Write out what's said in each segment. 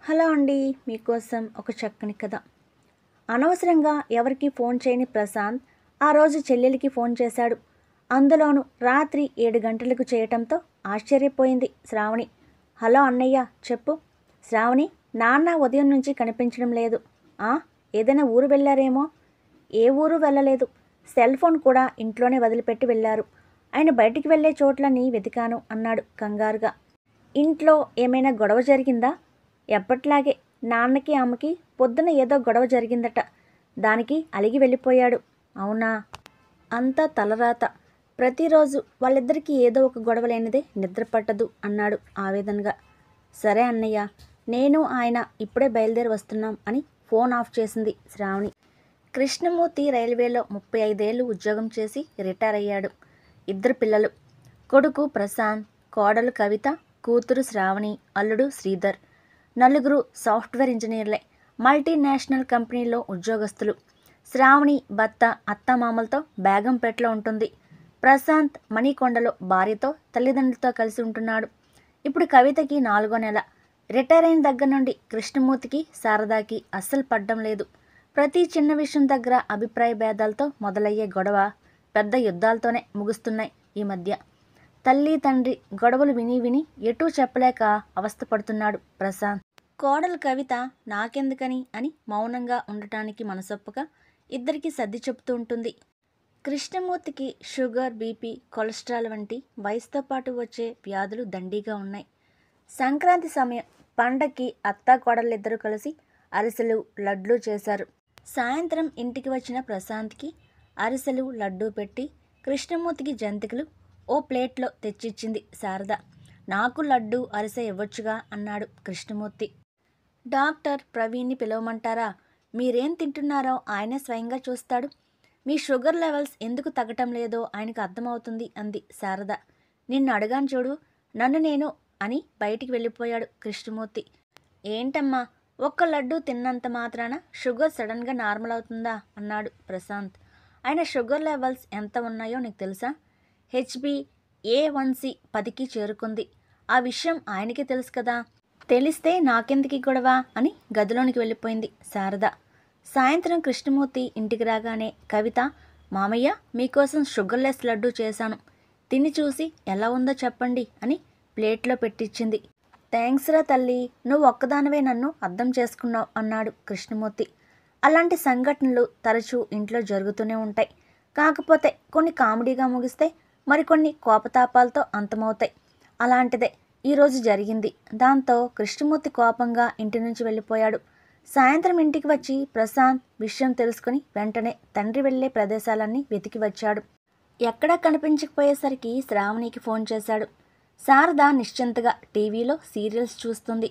Hello అండి. మీకోసం ఒక చక్కని కథ. అనవసరంగా ఎవరికి ఫోన్ చేయని ప్రశాంత్ ఆ రోజు చెల్లెలికి ఫోన్ చేశాడు. అందులోనూ రాత్రి 7 గంటలకు చేయటంతో ఆశ్చర్యపోయింది శ్రావణి. హలో అన్నయ్య చెప్పు. శ్రావణి, నాన్న ఉదయం నుంచి కనిపించడం లేదు. ఆ, ఏదైనా ఊరు వెళ్ళారేమో. ఏ ఊరు వెళ్ళలేదు. సెల్ ఫోన్ కూడా ఇంట్లోనే వదిలిపెట్టి వెళ్ళారు. ఆయన బయటికి వెళ్ళే చోట్లన్నీ వెతికాను అన్నాడు కంగారుగా. ఇంట్లో ఏమైనా గొడవ జరిగిందా? ఎప్పట్లాగే నాన్నకి అమ్మకి పొద్దున ఏదో గొడవ జరిగిందట. దానికి అలిగి వెళ్ళిపోయాడు. అవునా? అంతా తలరాత. ప్రతిరోజు వాళ్ళిద్దరికీ ఏదో ఒక గొడవ లేనిదే నిద్ర పట్టదు అన్నాడు ఆవేదనగా. సరే అన్నయ్య, నేను ఆయన ఇప్పుడే బయలుదేరి వస్తున్నాం అని ఫోన్ ఆఫ్ చేసింది శ్రావణి. కృష్ణమూర్తి రైల్వేలో 35 ఏళ్ళు ఉద్యోగం చేసి రిటైర్ అయ్యాడు. 2 పిల్లలు. కొడుకు ప్రశాంత్, కోడలు కవిత, కూతురు శ్రావణి, అల్లుడు శ్రీధర్. నలుగురు సాఫ్ట్వేర్ ఇంజనీర్లే. మల్టీనేషనల్ కంపెనీలో ఉద్యోగస్తులు. శ్రావణి భర్త అత్తామామలతో బేగంపేటలో ఉంటుంది. ప్రశాంత్ మణికొండలో భార్యతో తల్లిదండ్రులతో కలిసి ఉంటున్నాడు. ఇప్పుడు కవితకి 4వ నెల. రిటైర్ అయిన దగ్గర నుండి కృష్ణమూర్తికి శారదాకి అస్సలు పడ్డం లేదు. ప్రతి చిన్న విషయం దగ్గర అభిప్రాయ భేదాలతో మొదలయ్యే గొడవ పెద్ద యుద్ధాలతోనే ముగుస్తున్నాయి ఈ మధ్య. తల్లి తండ్రి గొడవలు విని విని ఎటూ చెప్పలేక అవస్థపడుతున్నాడు ప్రశాంత్. కోడలు కవిత నాకెందుకని అని మౌనంగా ఉండటానికి మనసొప్పక ఇద్దరికి సర్ది చెప్తూ ఉంటుంది. కృష్ణమూర్తికి షుగర్, బీపీ, కొలెస్ట్రాల్ వంటి వయసుతో పాటు వచ్చే వ్యాధులు దండిగా ఉన్నాయి. సంక్రాంతి సమయం పండక్కి అత్తా కోడళ్ళిద్దరూ కలిసి అరిసెలు, లడ్లు చేశారు. సాయంత్రం ఇంటికి వచ్చిన ప్రశాంత్కి అరిసెలు, లడ్డూ పెట్టి కృష్ణమూర్తికి జంతికలు ఓ ప్లేట్లో తెచ్చిచ్చింది శారద. నాకు లడ్డు, అరిసె ఇవ్వొచ్చుగా అన్నాడు కృష్ణమూర్తి. డాక్టర్ ప్రవీణ్ని పిలవమంటారా? మీరేం తింటున్నారో ఆయనే స్వయంగా చూస్తాడు. మీ షుగర్ లెవెల్స్ ఎందుకు తగ్గటం లేదో ఆయనకు అర్థమవుతుంది అంది శారద. నిన్ను అడగాను చూడు, నన్ను నేను అని బయటికి వెళ్ళిపోయాడు కృష్ణమూర్తి. ఏంటమ్మా, ఒక్క లడ్డు తిన్నంత మాత్రాన షుగర్ సడన్గా నార్మల్ అవుతుందా అన్నాడు ప్రశాంత్. ఆయన షుగర్ లెవెల్స్ ఎంత ఉన్నాయో నీకు తెలుసా? HbA1c 10కి చేరుకుంది. ఆ విషయం ఆయనకే తెలుసు కదా. తెలిస్తే నాకెందుకు గొడవ అని గదిలోనికి వెళ్ళిపోయింది శారద. సాయంత్రం కృష్ణమూర్తి ఇంటికి రాగానే కవిత, మామయ్య మీకోసం షుగర్లెస్ లడ్డు చేశాను, తిని చూసి ఎలా ఉందో చెప్పండి అని ప్లేట్లో పెట్టించింది. థ్యాంక్స్ రా తల్లి, నువ్వు ఒక్కదానివే నన్ను అర్థం చేసుకున్నావు అన్నాడు కృష్ణమూర్తి. అలాంటి సంఘటనలు తరచూ ఇంట్లో జరుగుతూనే ఉంటాయి. కాకపోతే కొన్ని కామెడీగా ముగిస్తాయి, మరికొన్ని కోపతాపాలతో అంతమవుతాయి. అలాంటిదే ఈరోజు జరిగింది. దాంతో కృష్ణమూర్తి కోపంగా ఇంటి నుంచి వెళ్ళిపోయాడు. సాయంత్రం ఇంటికి వచ్చి ప్రశాంత్ విషయం తెలుసుకుని వెంటనే తండ్రి వెళ్లే ప్రదేశాలన్నీ వెతికి వచ్చాడు. ఎక్కడా కనిపించకపోయేసరికి శ్రావణికి ఫోన్ చేశాడు. శారద నిశ్చింతగా టీవీలో సీరియల్స్ చూస్తుంది.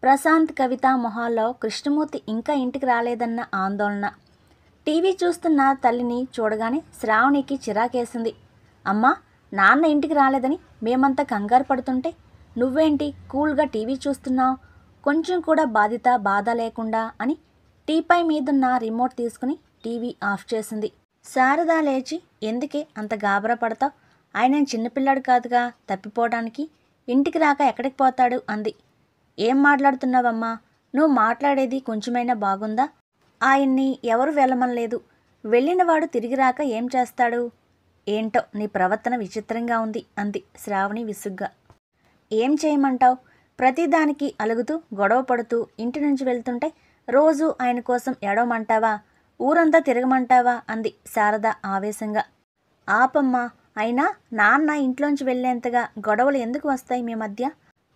ప్రశాంత్, కవిత మొహాల్లో కృష్ణమూర్తి ఇంకా ఇంటికి రాలేదన్న ఆందోళన. టీవీ చూస్తున్న తల్లిని చూడగానే శ్రావణికి చిరాకేసింది. అమ్మా, నాన్న ఇంటికి రాలేదని మేమంతా కంగారు పడుతుంటే నువ్వేంటి కూల్గా టీవీ చూస్తున్నావు? కొంచెం కూడా బాధ లేకుండా అని టీపై మీదున్న రిమోట్ తీసుకుని టీవీ ఆఫ్ చేసింది. శారద లేచి, ఎందుకే అంత గాబరా పడతావు? ఆయన చిన్నపిల్లాడు కాదుగా తప్పిపోవడానికి. ఇంటికి రాక ఎక్కడికి పోతాడు అంది. ఏం మాట్లాడుతున్నావమ్మా? నువ్వు మాట్లాడేది కొంచెమైనా బాగుందా? ఆయన్ని ఎవరు వెళ్ళమనలేదు. వెళ్ళినవాడు తిరిగి రాక ఏం చేస్తాడు? ఏంటో నీ ప్రవర్తన విచిత్రంగా ఉంది అంది శ్రావణి విసుగ్గా. ఏం చేయమంటావు? ప్రతిదానికి అలుగుతూ గొడవ పడుతూ ఇంటి నుంచి వెళ్తుంటే రోజు ఆయన కోసం ఏడవమంటావా? ఊరంతా తిరగమంటావా అంది శారద ఆవేశంగా. ఆపమ్మా, అయినా నాన్న ఇంట్లోంచి వెళ్ళేంతగా గొడవలు ఎందుకు వస్తాయి మీ మధ్య?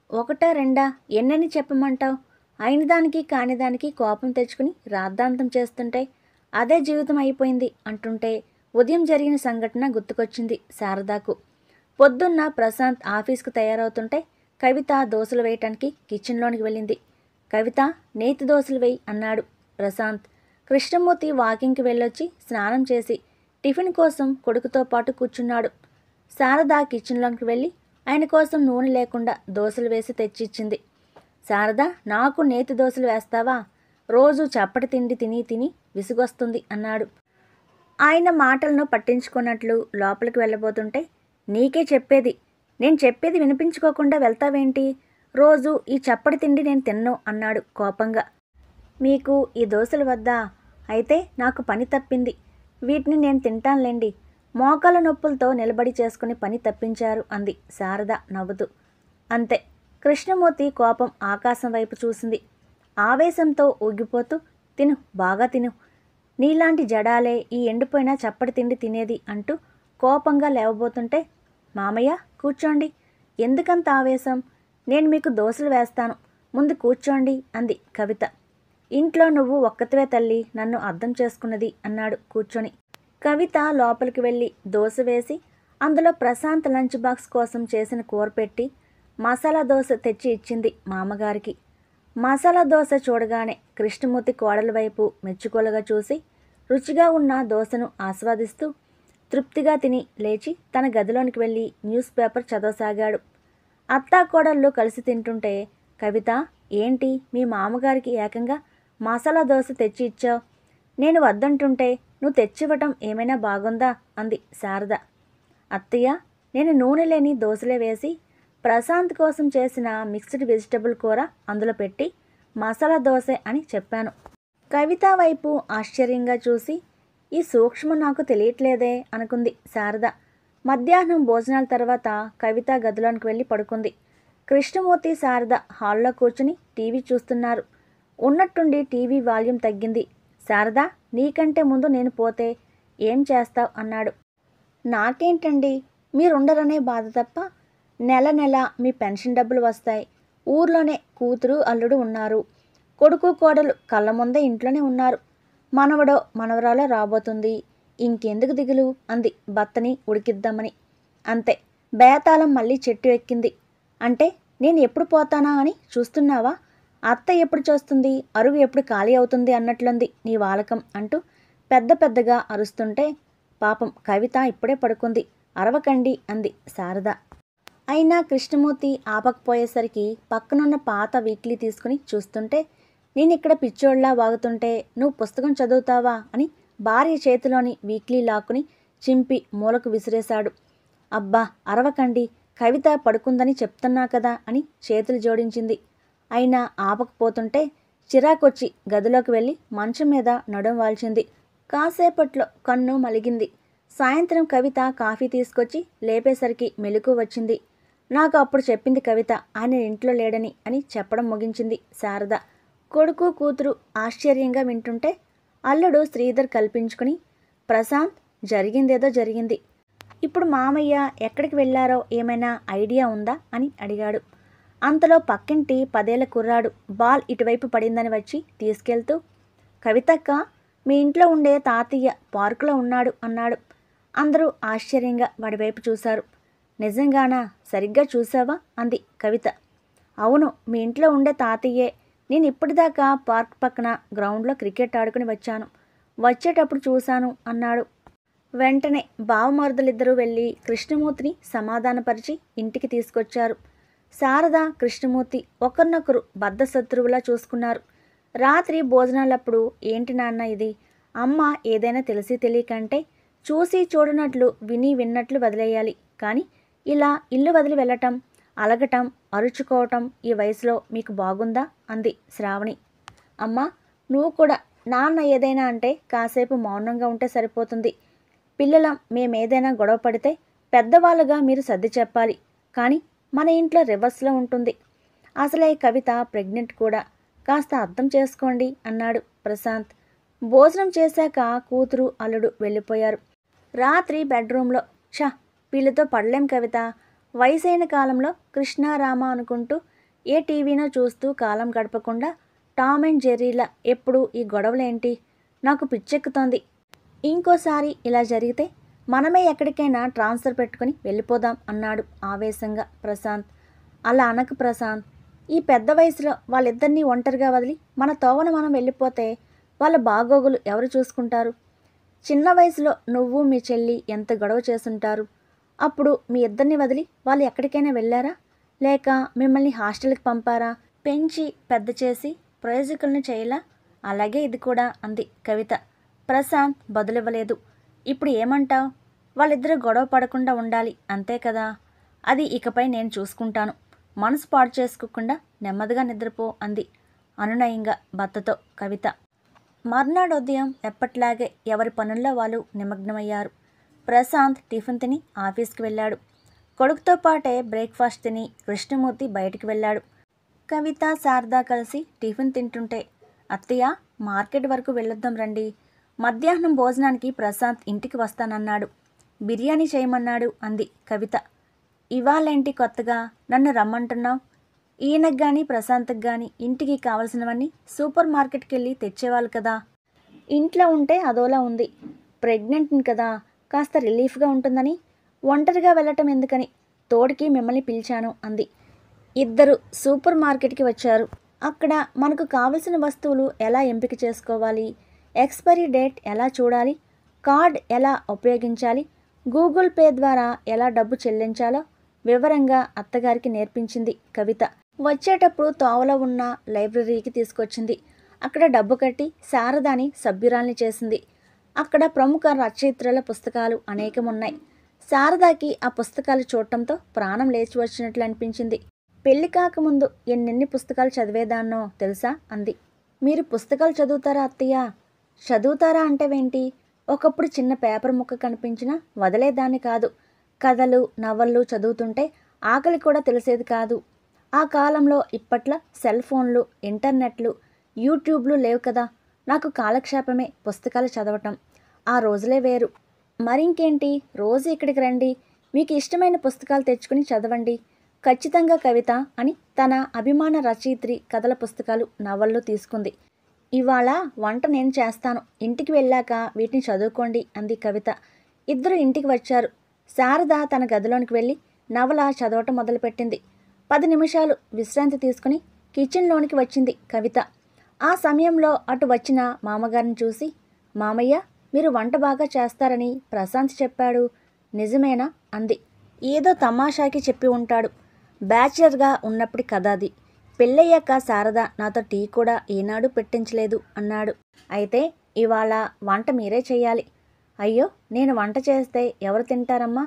ఒకటా రెండా ఎన్నని చెప్పమంటావు? అయిన దానికి కాని దానికి కోపం తెచ్చుకుని రాద్ధాంతం చేస్తుంటే అదే జీవితం అయిపోయింది అంటుంటే ఉదయం జరిగిన సంఘటన గుర్తుకొచ్చింది శారదాకు. పొద్దున్న ప్రశాంత్ ఆఫీస్కు తయారవుతుంటే కవిత దోశలు వేయటానికి కిచెన్లోనికి వెళ్ళింది. కవిత, నేతి దోశలు వేయి అన్నాడు ప్రశాంత్. కృష్ణమూర్తి వాకింగ్కి వెళ్ళొచ్చి స్నానం చేసి టిఫిన్ కోసం కొడుకుతో పాటు కూర్చున్నాడు. శారద కిచెన్లోకి వెళ్ళి ఆయన కోసం నూనె లేకుండా దోశలు వేసి తెచ్చిచ్చింది. శారద, నాకు నేతి దోశలు వేస్తావా? రోజు చప్పటి తిండి తిని తిని విసుగొస్తుంది అన్నాడు. ఆయన మాటలను పట్టించుకున్నట్లు లోపలికి వెళ్ళబోతుంటే, నీకే చెప్పేది, నేను చెప్పేది వినిపించుకోకుండా వెళ్తావేంటి? రోజు ఈ చప్పటి తిండి నేను తిన్ను అన్నాడు కోపంగా. మీకు ఈ దోశలు వద్దా? అయితే నాకు పని తప్పింది. వీటిని నేను తింటానులేండి. మోకాల నొప్పులతో నిలబడి చేసుకుని పని తప్పించారు అంది శారద నవ్వుతూ. అంతే. కృష్ణమూర్తి కోపం ఆకాశం వైపు చూసింది. ఆవేశంతో ఊగిపోతూ, తిను, బాగా తిను. నీలాంటి జడాలే ఈ ఎండిపోయిన చప్పటి తిండి తినేది అంటూ కోపంగా లేవబోతుంటే, మామయ్య కూర్చోండి. ఎందుకంత ఆవేశం? నేను మీకు దోశలు వేస్తాను, ముందు కూర్చోండి అంది కవిత. ఇంట్లో నువ్వు ఒక్కతివే తల్లి నన్ను అర్థం చేసుకున్నది అన్నాడు కూర్చొని. కవిత లోపలికి వెళ్ళి దోశ వేసి అందులో ప్రశాంత్ లంచ్ బాక్స్ కోసం చేసిన కూర పెట్టి మసాలా దోశ తెచ్చి ఇచ్చింది మామగారికి. మసాలా దోశ చూడగానే కృష్ణమూర్తి కోడల వైపు మెచ్చుకోలుగా చూసి రుచిగా ఉన్న దోశను ఆస్వాదిస్తూ తృప్తిగా తిని లేచి తన గదిలోనికి వెళ్ళి న్యూస్ పేపర్ చదవసాగాడు. అత్తా కోడళ్ళు కలిసి తింటుంటే, కవిత, ఏంటి మీ మామగారికి ఏకంగా మసాలా దోశ తెచ్చి ఇచ్చావు? నేను వద్దంటుంటే నువ్వు తెచ్చివ్వటం ఏమైనా బాగుందా అంది శారద. అత్తయ్య, నేను నూనె లేని దోశలే వేసి ప్రశాంత్ కోసం చేసిన మిక్స్డ్ వెజిటబుల్ కూర అందులో పెట్టి మసాలా దోశ అని చెప్పాను. కవిత వైపు ఆశ్చర్యంగా చూసి, ఈ సూక్ష్మం నాకు తెలియట్లేదే అనుకుంది శారద. మధ్యాహ్నం భోజనాల తర్వాత కవిత గదిలోనికి వెళ్ళి పడుకుంది. కృష్ణమూర్తి, శారద హాల్లో కూర్చుని టీవీ చూస్తున్నారు. ఉన్నట్టుండి టీవీ వాల్యూమ్ తగ్గింది. శారద, నీకంటే ముందు నేను పోతే ఏం చేస్తావు అన్నాడు. నాకేంటండి, మీరుండరనే బాధ తప్ప. నెల నెల మీ పెన్షన్ డబ్బులు వస్తాయి. ఊర్లోనే కూతురు అల్లుడు ఉన్నారు. కొడుకు కోడలు కళ్ళ ముందే ఇంట్లోనే ఉన్నారు. మనవడో మనవరాలో రాబోతుంది. ఇంకెందుకు దిగులు అంది భర్తని ఉడికిద్దామని. అంతే, బేతాళం మళ్ళీ చెట్టు ఎక్కింది. అంటే నేను ఎప్పుడు పోతానా అని చూస్తున్నావా? అత్త ఎప్పుడు చేస్తుంది, అరుగు ఎప్పుడు ఖాళీ అవుతుంది అన్నట్లుంది నీ వాలకం అంటూ పెద్ద పెద్దగా అరుస్తుంటే, పాపం కవిత ఇప్పుడే పడుకుంది, అరవకండి అంది శారద. అయినా కృష్ణమూర్తి ఆపకపోయేసరికి పక్కనున్న పాత వీక్లీ తీసుకుని చూస్తుంటే, నేనిక్కడ పిచ్చోళ్లా వాగుతుంటే నువ్వు పుస్తకం చదువుతావా అని భార్య చేతిలోని వీక్లీ లాక్కుని చింపి మూలకు విసిరేశాడు. అబ్బా, అరవకండి, కవిత పడుకుందని చెప్తున్నా కదా అని చేతులు జోడించింది. అయినా ఆపకపోతుంటే చిరాకొచ్చి గదిలోకి వెళ్ళి మంచం మీద నడుం వాల్చింది. కాసేపట్లో కన్ను మలిగింది. సాయంత్రం కవిత కాఫీ తీసుకొచ్చి లేపేసరికి మెలకువ వచ్చింది. నాకు అప్పుడు చెప్పింది కవిత ఆయన ఇంట్లో లేడని అని చెప్పడం ముగించింది శారద. కొడుకు కూతురు ఆశ్చర్యంగా వింటుంటే అల్లుడు శ్రీధర్ కల్పించుకుని, ప్రశాంత్, జరిగిందేదో జరిగింది. ఇప్పుడు మామయ్య ఎక్కడికి వెళ్ళారో ఏమైనా ఐడియా ఉందా అని అడిగాడు. అంతలో పక్కింటి 10 ఏళ్ల కుర్రాడు బాల్ ఇటువైపు పడిందని వచ్చి తీసుకెళ్తూ, కవితక్క, మీ ఇంట్లో ఉండే తాతయ్య పార్కులో ఉన్నాడు అన్నాడు. అందరూ ఆశ్చర్యంగా వాడివైపు చూశారు. నిజంగానా? సరిగ్గా చూసావా అంది కవిత. అవును, మీ ఇంట్లో ఉండే తాతయ్యే. నేను ఇప్పటిదాకా పార్క్ పక్కన గ్రౌండ్లో క్రికెట్ ఆడుకుని వచ్చాను. వచ్చేటప్పుడు చూశాను అన్నాడు. వెంటనే బావమరుదులిద్దరూ వెళ్ళి కృష్ణమూర్తిని సమాధానపరిచి ఇంటికి తీసుకొచ్చారు. శారద, కృష్ణమూర్తి ఒకరినొకరు బద్ధశత్రువులా చూసుకున్నారు. రాత్రి భోజనాలప్పుడు, ఏంటి నాన్న ఇది? అమ్మ ఏదైనా తెలిసి తెలియకంటే చూసి చూడనట్లు విని విన్నట్లు వదిలేయాలి. కానీ ఇలా ఇల్లు వదిలి వెళ్ళటం, అలగటం, అరుచుకోవటం ఈ వయసులో మీకు బాగుందా అంది శ్రావణి. అమ్మా, నువ్వు కూడా నాన్న ఏదైనా అంటే కాసేపు మౌనంగా ఉంటే సరిపోతుంది. పిల్లలం మేమేదైనా గొడవ పడితే పెద్దవాళ్ళుగా మీరు సర్ది చెప్పాలి. కానీ మన ఇంట్లో రివర్స్లో ఉంటుంది. అసలే కవిత ప్రెగ్నెంట్ కూడా, కాస్త అర్థం చేసుకోండి అన్నాడు ప్రశాంత్. భోజనం చేశాక కూతురు అల్లుడు వెళ్ళిపోయారు. రాత్రి బెడ్రూమ్లో, వీళ్ళతో పడలేం కవిత. వయసైన కాలంలో కృష్ణారామ అనుకుంటూ ఏ టీవీనో చూస్తూ కాలం గడపకుండా టామ్ అండ్ జెర్రీలా ఎప్పుడు ఈ గొడవలేంటి? నాకు పిచ్చెక్కుతోంది. ఇంకోసారి ఇలా జరిగితే మనమే ఎక్కడికైనా ట్రాన్స్ఫర్ పెట్టుకుని వెళ్ళిపోదాం అన్నాడు ఆవేశంగా ప్రశాంత్. అలా అనకు ప్రశాంత్. ఈ పెద్ద వయసులో వాళ్ళిద్దరినీ ఒంటరిగా వదిలి మన తోవన మనం వెళ్ళిపోతే వాళ్ళ బాగోగులు ఎవరు చూసుకుంటారు? చిన్న వయసులో నువ్వు మీ చెల్లి ఎంత గొడవ చేసుంటారు. అప్పుడు మీ ఇద్దరిని వదిలి వాళ్ళు ఎక్కడికైనా వెళ్ళారా? లేక మిమ్మల్ని హాస్టల్కి పంపారా? పెంచి పెద్ద చేసి ప్రయోజకులను చేయలా? అలాగే ఇది కూడా అంది కవిత. ప్రశాంత్ బదులివ్వలేదు. ఇప్పుడు ఏమంటావు? వాళ్ళిద్దరూ గొడవ పడకుండా ఉండాలి అంతే కదా? అది ఇకపై నేను చూసుకుంటాను. మనసు పాడు చేసుకోకుండా నెమ్మదిగా నిద్రపో అంది అనునయంగా భర్తతో కవిత. మర్నాడు ఉదయం ఎప్పట్లాగే ఎవరి పనుల్లో వాళ్ళు నిమగ్నమయ్యారు. ప్రశాంత్ టిఫిన్ తిని ఆఫీస్కి వెళ్ళాడు. కొడుకుతో పాటే బ్రేక్ఫాస్ట్ తిని కృష్ణమూర్తి బయటికి వెళ్ళాడు. కవిత శారద కలిసి టిఫిన్ తింటుంటే, అత్తయ్య మార్కెట్ వరకు వెళ్ళొద్దాం రండి, మధ్యాహ్నం భోజనానికి ప్రశాంత్ ఇంటికి వస్తానన్నాడు, బిర్యానీ చేయమన్నాడు అంది కవిత. ఇవాళేంటి కొత్తగా నన్ను రమ్మంటున్నావు? ఈయనకు కానీ ప్రశాంత్కి కానీ ఇంటికి కావలసినవన్నీ సూపర్ మార్కెట్కి వెళ్ళి తెచ్చేవాళ్ళు కదా. ఇంట్లో ఉంటే అదోలా ఉంది, ప్రెగ్నెంట్ని కదా, కాస్త రిలీఫ్గా ఉంటుందని ఒంటరిగా వెళ్ళటం ఎందుకని తోడికి మిమ్మల్ని పిలిచాను అంది. ఇద్దరు సూపర్ మార్కెట్కి వచ్చారు. అక్కడ మనకు కావలసిన వస్తువులు ఎలా ఎంపిక చేసుకోవాలి, ఎక్స్పైరీ డేట్ ఎలా చూడాలి, కార్డ్ ఎలా ఉపయోగించాలి, గూగుల్ పే ద్వారా ఎలా డబ్బు చెల్లించాలో వివరంగా అత్తగారికి నేర్పించింది కవిత. వచ్చేటప్పుడు తోవలో ఉన్న లైబ్రరీకి తీసుకొచ్చింది. అక్కడ డబ్బు కట్టి శారదాని సభ్యురాల్ని చేసింది. అక్కడ ప్రముఖ రచయిత్రుల పుస్తకాలు అనేకమున్నాయి. శారదాకి ఆ పుస్తకాలు చూడటంతో ప్రాణం లేచి వచ్చినట్లు అనిపించింది. పెళ్లి కాకముందు ఎన్నెన్ని పుస్తకాలు చదివేదాన్నో తెలుసా అంది. మీరు పుస్తకాలు చదువుతారా అత్తయ్య? చదువుతారా అంటేవేంటి? ఒకప్పుడు చిన్న పేపర్ ముక్క కనిపించినా వదిలేదాన్ని కాదు. కథలు నవళ్ళు చదువుతుంటే ఆకలి కూడా తెలిసేది కాదు. ఆ కాలంలో ఇప్పట్లో సెల్ ఫోన్లు, ఇంటర్నెట్లు, యూట్యూబ్లు లేవు కదా. నాకు కాలక్షేపమే పుస్తకాలు చదవటం. ఆ రోజులే వేరు. మరింకేంటి, రోజు ఇక్కడికి రండి, మీకు ఇష్టమైన పుస్తకాలు తెచ్చుకుని చదవండి ఖచ్చితంగా కవిత అని తన అభిమాన రచయిత్రి కథల పుస్తకాలు, నవళ్ళు తీసుకుంది. ఇవాళ వంట నేను చేస్తాను, ఇంటికి వెళ్ళాక వీటిని చదువుకోండి అంది కవిత. ఇద్దరు ఇంటికి వచ్చారు. శారద తన గదిలోనికి వెళ్ళి నవల చదవటం మొదలుపెట్టింది. 10 నిమిషాలు విశ్రాంతి తీసుకుని కిచెన్లోనికి వచ్చింది కవిత. ఆ సమయంలో అటు వచ్చిన మామగారిని చూసి, మామయ్య మీరు వంట బాగా చేస్తారని ప్రశాంత్ చెప్పాడు, నిజమేనా అంది. ఏదో తమాషాకి చెప్పి ఉంటాడు, బ్యాచిలర్గా ఉన్నప్పటి కథ అది. పెళ్ళయ్యాక శారద నాతో టీ కూడా ఏనాడు పెట్టించలేదు అన్నాడు. అయితే ఇవాళ వంట మీరే చెయ్యాలి. అయ్యో, నేను వంట చేస్తే ఎవరు తింటారమ్మా?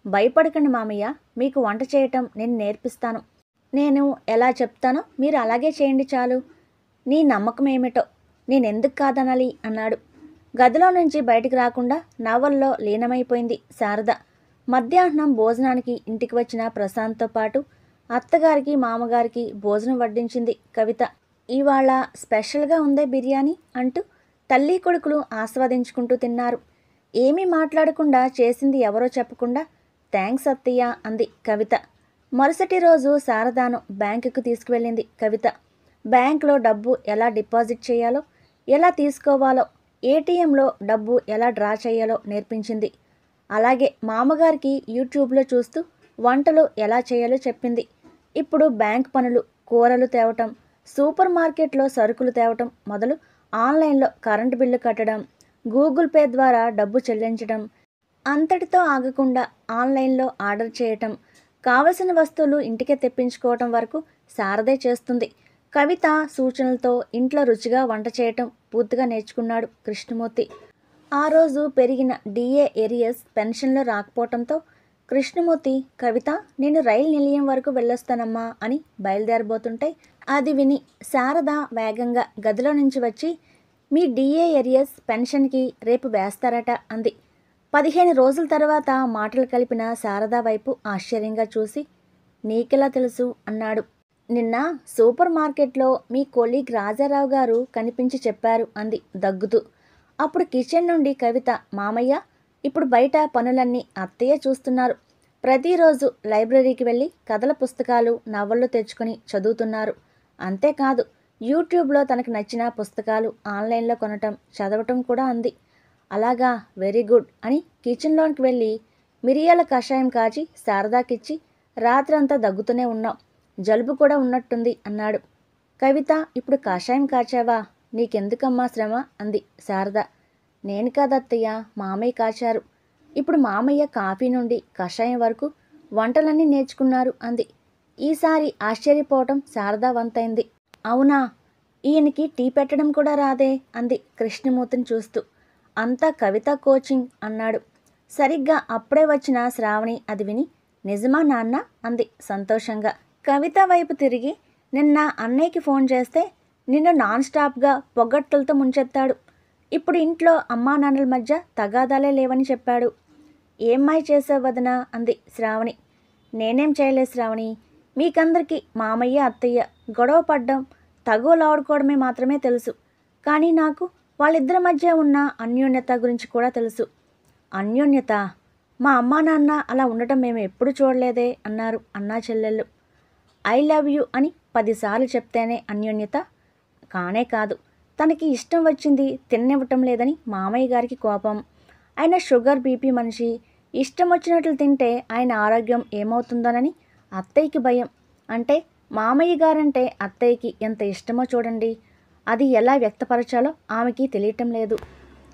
భయపడకండి మామయ్య, మీకు వంట చేయటం నేను నేర్పిస్తాను. నేను ఎలా చెప్తానో మీరు అలాగే చేయండి చాలు. నీ నమ్మకం ఏమిటో, నేనెందుకు కాదనాలి అన్నాడు. గదిలో నుంచి బయటికి రాకుండా నవల్లో లీనమైపోయింది శారద. మధ్యాహ్నం భోజనానికి ఇంటికి వచ్చిన ప్రశాంత్తో పాటు అత్తగారికి మామగారికి భోజనం వడ్డించింది కవిత. ఇవాళ స్పెషల్గా ఉందే బిర్యానీ అంటూ తల్లి కొడుకులు ఆస్వాదించుకుంటూ తిన్నారు. ఏమీ మాట్లాడకుండా చేసింది ఎవరో చెప్పకుండా థ్యాంక్స్ అత్తయ్య అంది కవిత. మరుసటి రోజు శారదాను బ్యాంకుకు తీసుకువెళ్ళింది కవిత. బ్యాంకులో డబ్బు ఎలా డిపాజిట్ చేయాలో, ఎలా తీసుకోవాలో, ఏటీఎంలో డబ్బు ఎలా డ్రా చేయాలో నేర్పించింది. అలాగే మామగారికి యూట్యూబ్లో చూస్తూ వంటలు ఎలా చేయాలో చెప్పింది. ఇప్పుడు బ్యాంక్ పనులు, కూరలు తేవటం, సూపర్ మార్కెట్లో సరుకులు తేవటం మొదలు ఆన్లైన్లో కరెంటు బిల్లు కట్టడం, గూగుల్ పే ద్వారా డబ్బు చెల్లించడం, అంతటితో ఆగకుండా ఆన్లైన్లో ఆర్డర్ చేయటం, కావలసిన వస్తువులు ఇంటికే తెప్పించుకోవటం వరకు శారదే చేస్తుంది. కవిత సూచనలతో ఇంట్లో రుచిగా వంట చేయటం పూర్తిగా నేర్చుకున్నాడు కృష్ణమూర్తి. ఆ రోజు పెరిగిన డిఏ ఏరియస్ పెన్షన్లో రాకపోవటంతో కృష్ణమూర్తి, కవిత నేను రైలు నిలయం వరకు వెళ్ళొస్తానమ్మా అని బయలుదేరబోతుంటే అది విని శారద వేగంగా గదిలో నుంచి వచ్చి, మీ డిఏ ఏరియస్ పెన్షన్కి రేపు వేస్తారట అంది. 15 రోజుల తర్వాత మాటలు కలిపిన శారద వైపు ఆశ్చర్యంగా చూసి, నీకెలా తెలుసు అన్నాడు. నిన్న సూపర్ మార్కెట్లో మీ కొలీగ్ రాజారావు గారు కనిపించి చెప్పారు అంది దగ్గుతూ. అప్పుడు కిచెన్ నుండి కవిత, మామయ్య ఇప్పుడు బయట పనులన్నీ అత్తయ్య చూస్తున్నారు. ప్రతిరోజు లైబ్రరీకి వెళ్ళి కథల పుస్తకాలు, నవళ్ళు తెచ్చుకొని చదువుతున్నారు. అంతేకాదు యూట్యూబ్లో తనకు నచ్చిన పుస్తకాలు ఆన్లైన్లో కొనటం, చదవటం కూడా అంది. అలాగా, వెరీ గుడ్ అని కిచెన్లోకి వెళ్ళి మిరియాల కషాయం కాచి శారదాకిచ్చి, రాత్రంతా దగ్గుతూనే ఉన్నాం, జలుబు కూడా ఉన్నట్టుంది అన్నాడు. కవిత, ఇప్పుడు కషాయం కాచావా, నీకెందుకమ్మా శ్రమ అంది శారద. నేను కాదత్తయ్య, మామయ్య కాచారు. ఇప్పుడు మామయ్య కాఫీ నుండి కషాయం వరకు వంటలన్నీ నేర్చుకున్నారు అంది. ఈసారి ఆశ్చర్యపోవటం శారద వంతైంది. అవునా, ఈయనకి టీ పెట్టడం కూడా రాదే అంది కృష్ణమూర్తిని చూస్తూ. అంతా కవిత కోచింగ్ అన్నాడు. సరిగ్గా అప్పుడే వచ్చిన శ్రావణి అది విని, నిజమా నాన్న అంది సంతోషంగా. కవిత వైపు తిరిగి, నిన్న అన్నయ్యకి ఫోన్ చేస్తే నిన్ను నాన్ స్టాప్గా పొగడ్తలతో ముంచెత్తాడు. ఇప్పుడు ఇంట్లో అమ్మా నాన్నల మధ్య తగాదాలే లేవని చెప్పాడు. ఏమ్మాయి చేసావు వదినా అంది శ్రావణి. నేనేం చేయలేదు శ్రావణి. మీకందరికీ మామయ్య అత్తయ్య గొడవ పడ్డం తగువలాడుకోవడమే మాత్రమే తెలుసు. కానీ నాకు వాళ్ళిద్దరి మధ్య ఉన్న అన్యోన్యత గురించి కూడా తెలుసు. అన్యోన్యత? మా అమ్మా నాన్న అలా ఉండటం మేము ఎప్పుడు చూడలేదే అన్నారు అన్నా చెల్లెళ్ళు. ఐ లవ్ యూ అని 10 సార్లు చెప్తేనే అన్యోన్యత? కానే కాదు. తనకి ఇష్టం వచ్చింది తిన్నివ్వటం లేదని మామయ్య గారికి కోపం. ఆయన షుగర్ బీపీ మనిషి. ఇష్టం వచ్చినట్లు తింటే ఆయన ఆరోగ్యం ఏమవుతుందోనని అత్తయ్యకి భయం. అంటే మామయ్య గారంటే అత్తయ్యకి ఎంత ఇష్టమో చూడండి. అది ఎలా వ్యక్తపరచాలో ఆమెకి తెలియటం లేదు.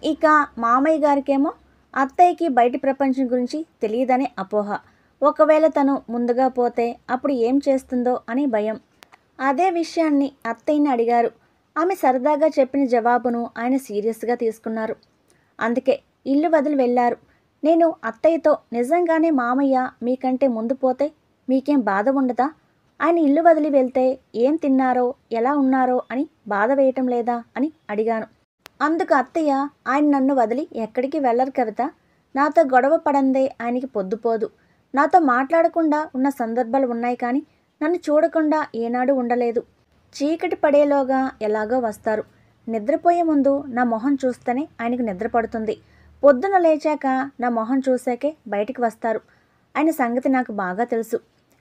ఇక మామయ్య గారికేమో అత్తయ్యకి బయటి ప్రపంచం గురించి తెలియదనే అపోహ. ఒకవేళ తను ముందుగా పోతే అప్పుడు ఏం చేస్తుందో అని భయం. అదే విషయాన్ని అత్తయ్యని అడిగారు. ఆమె సరదాగా చెప్పిన జవాబును ఆయన సీరియస్గా తీసుకున్నారు. అందుకే ఇల్లు వదిలి వెళ్ళారు. నేను అత్తయ్యతో, నిజంగానే మామయ్య మీకంటే ముందు పోతే మీకేం బాధ ఉండదా? ఆయన ఇల్లు వదిలి వెళ్తే ఏం తిన్నారో ఎలా ఉన్నారో అని బాధ వేయటం లేదా అని అడిగాను. అందుకు అత్తయ్య, ఆయన నన్ను వదిలి ఎక్కడికి వెళ్ళరు కవిత. నాతో గొడవ పడందే ఆయనకి పొద్దుపోదు. నాతో మాట్లాడకుండా ఉన్న సందర్భాలు ఉన్నాయి, కానీ నన్ను చూడకుండా ఏనాడు ఉండలేదు. చీకటి పడేలోగా ఎలాగో వస్తారు. నిద్రపోయే ముందు నా మొహం చూస్తేనే ఆయనకు నిద్ర పడుతుంది. పొద్దున లేచాక నా మొహం చూసాకే బయటికి వస్తారు. ఆయన సంగతి నాకు బాగా తెలుసు.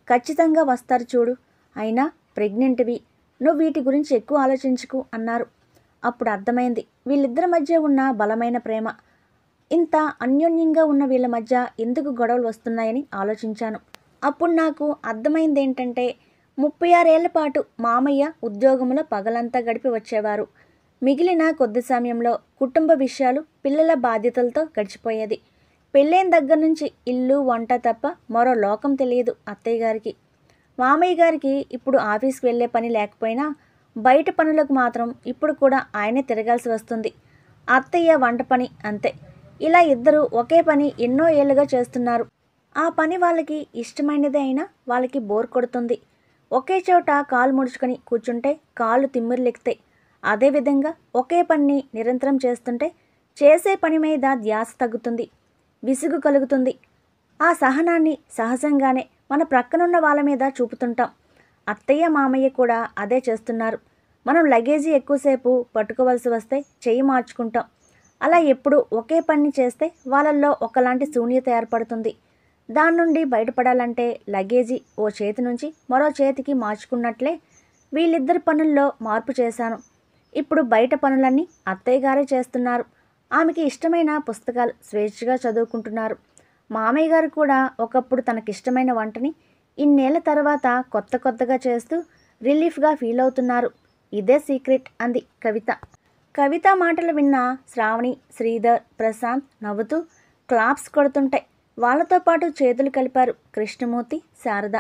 ఖచ్చితంగా వస్తారు చూడు. అయినా ప్రెగ్నెంట్వి, నువ్వు వీటి గురించి ఎక్కువ ఆలోచించుకు అన్నారు. అప్పుడు అర్థమైంది వీళ్ళిద్దరి మధ్య ఉన్న బలమైన ప్రేమ. ఇంత అన్యోన్యంగా ఉన్న వీళ్ళ మధ్య ఎందుకు గొడవలు వస్తున్నాయని ఆలోచించాను. అప్పుడు నాకు అర్థమైంది ఏంటంటే, 36 ఏళ్ల పాటు మామయ్య ఉద్యోగంలో పగలంతా గడిపి వచ్చేవారు. మిగిలిన కొద్ది సమయంలో కుటుంబ విషయాలు, పిల్లల బాధ్యతలతో గడిచిపోయేది. పెళ్ళైన దగ్గర నుంచి ఇల్లు వంట తప్ప మరో లోకం తెలియదు అత్తయ్య గారికి. మామయ్య గారికి ఇప్పుడు ఆఫీస్కి వెళ్ళే పని లేకపోయినా బయట పనులకు మాత్రం ఇప్పుడు కూడా ఆయనే తిరగాల్సి వస్తుంది. అత్తయ్య వంట పని అంతే. ఇలా ఇద్దరు ఒకే పని ఎన్నో ఏళ్ళుగా చేస్తున్నారు. ఆ పని వాళ్ళకి ఇష్టమైనదే అయినా వాళ్ళకి బోర్ కొడుతుంది. ఒకే చోట కాలు ముడుచుకొని కూర్చుంటే కాళ్ళు తిమ్మిర్లెక్కుతాయి. అదేవిధంగా ఒకే పనిని నిరంతరం చేస్తుంటే చేసే పని మీద ధ్యాస తగ్గుతుంది, విసుగు కలుగుతుంది. ఆ సహనాన్ని సహజంగానే మన ప్రక్కనున్న వాళ్ళ మీద చూపుతుంటాం. అత్తయ్య మామయ్య కూడా అదే చేస్తున్నారు. మనం లగేజీ ఎక్కువసేపు పట్టుకోవలసి వస్తే చెయ్యి మార్చుకుంటాం. అలా ఎప్పుడు ఒకే పని చేస్తే వాళ్ళల్లో ఒకలాంటి శూన్యత ఏర్పడుతుంది. దాని నుండి బయటపడాలంటే లగేజీ ఓ చేతి నుంచి మరో చేతికి మార్చుకున్నట్లే వీళ్ళిద్దరి పనుల్లో మార్పు చేశాను. ఇప్పుడు బయట పనులన్నీ అత్తయ్య గారే చేస్తున్నారు. ఆమెకి ఇష్టమైన పుస్తకాలు స్వేచ్ఛగా చదువుకుంటున్నారు. మామయ్య గారు కూడా ఒకప్పుడు తనకిష్టమైన వంటని ఇన్నేళ్ల తర్వాత కొత్తగా చేస్తూ రిలీఫ్గా ఫీల్ అవుతున్నారు. ఇదే సీక్రెట్ అంది కవిత. కవిత మాటలు విన్న శ్రావణి, శ్రీధర్, ప్రశాంత్ నవ్వుతూ క్లాప్స్ కొడుతుంటే వాళ్ళతో పాటు చేతులు కలిపారు కృష్ణమూర్తి, శారద.